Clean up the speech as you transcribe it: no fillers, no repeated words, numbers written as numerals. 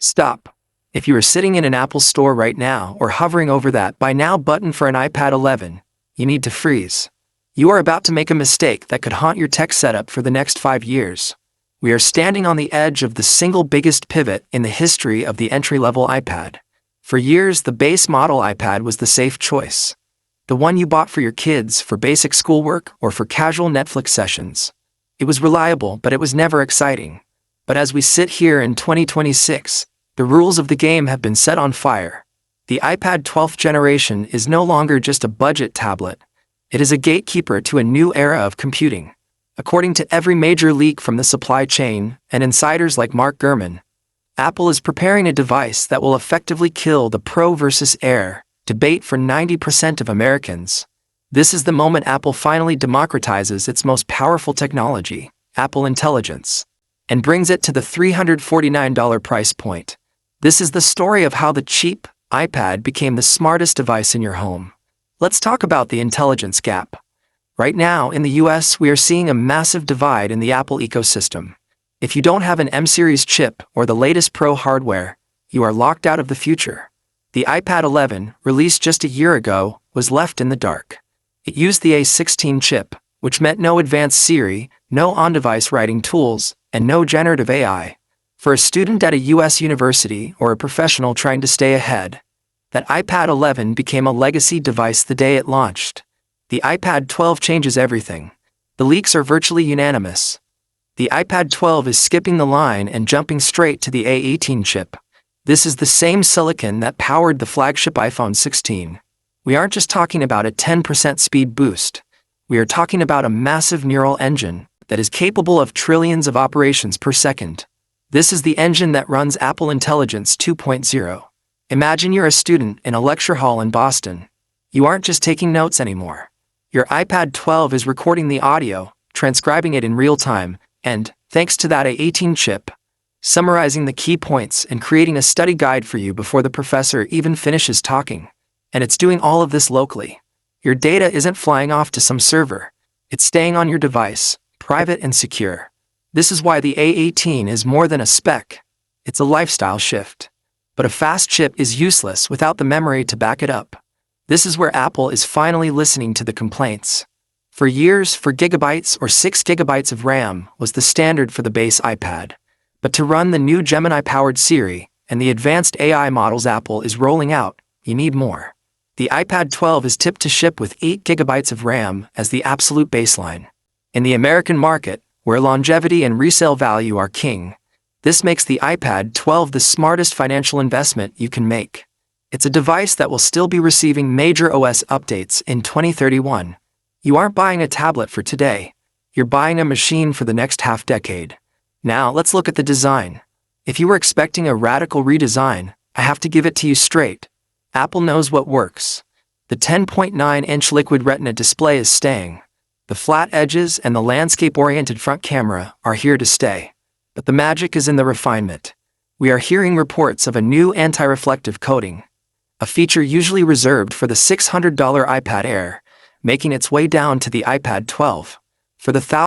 Stop. If you are sitting in an Apple store right now or hovering over that Buy Now button for an iPad 11, you need to freeze. You are about to make a mistake that could haunt your tech setup for the next 5 years. We are standing on the edge of the single biggest pivot in the history of the entry-level iPad. For years, the base model iPad was the safe choice. The one you bought for your kids, for basic schoolwork, or for casual Netflix sessions. It was reliable, but it was never exciting. But as we sit here in 2026, the rules of the game have been set on fire. The iPad 12th generation is no longer just a budget tablet. It is a gatekeeper to a new era of computing. According to every major leak from the supply chain and insiders like Mark Gurman, Apple is preparing a device that will effectively kill the Pro versus Air debate for 90% of Americans. This is the moment Apple finally democratizes its most powerful technology, Apple Intelligence, and brings it to the $349 price point. This is the story of how the cheap iPad became the smartest device in your home. Let's talk about the intelligence gap. Right now, in the US, we are seeing a massive divide in the Apple ecosystem. If you don't have an M-series chip or the latest Pro hardware, you are locked out of the future. The iPad 11, released just a year ago, was left in the dark. It used the A16 chip, which meant no advanced Siri, no on-device writing tools, and no generative AI. For a student at a US university or a professional trying to stay ahead, that iPad 11 became a legacy device the day it launched. The iPad 12 changes everything. The leaks are virtually unanimous. The iPad 12 is skipping the line and jumping straight to the A18 chip. This is the same silicon that powered the flagship iPhone 16. We aren't just talking about a 10% speed boost. We are talking about a massive neural engine that is capable of trillions of operations per second. This is the engine that runs Apple Intelligence 2.0. Imagine you're a student in a lecture hall in Boston. You aren't just taking notes anymore. Your iPad 12 is recording the audio, transcribing it in real time, and, thanks to that A18 chip, summarizing the key points and creating a study guide for you before the professor even finishes talking. And it's doing all of this locally. Your data isn't flying off to some server. It's staying on your device, private and secure. This is why the A18 is more than a spec. It's a lifestyle shift. But a fast chip is useless without the memory to back it up. This is where Apple is finally listening to the complaints. For years, 4 gigabytes or 6 gigabytes of RAM was the standard for the base iPad. But to run the new Gemini-powered Siri and the advanced AI models Apple is rolling out, you need more. The iPad 12 is tipped to ship with 8 gigabytes of RAM as the absolute baseline. In the American market, where longevity and resale value are king, this makes the iPad 12 the smartest financial investment you can make. It's a device that will still be receiving major OS updates in 2031. You aren't buying a tablet for today. You're buying a machine for the next half-decade. Now, let's look at the design. If you were expecting a radical redesign, I have to give it to you straight. Apple knows what works. The 10.9-inch Liquid Retina display is staying. The flat edges and the landscape-oriented front camera are here to stay. But the magic is in the refinement. We are hearing reports of a new anti-reflective coating, a feature usually reserved for the $600 iPad Air, making its way down to the iPad 12. For the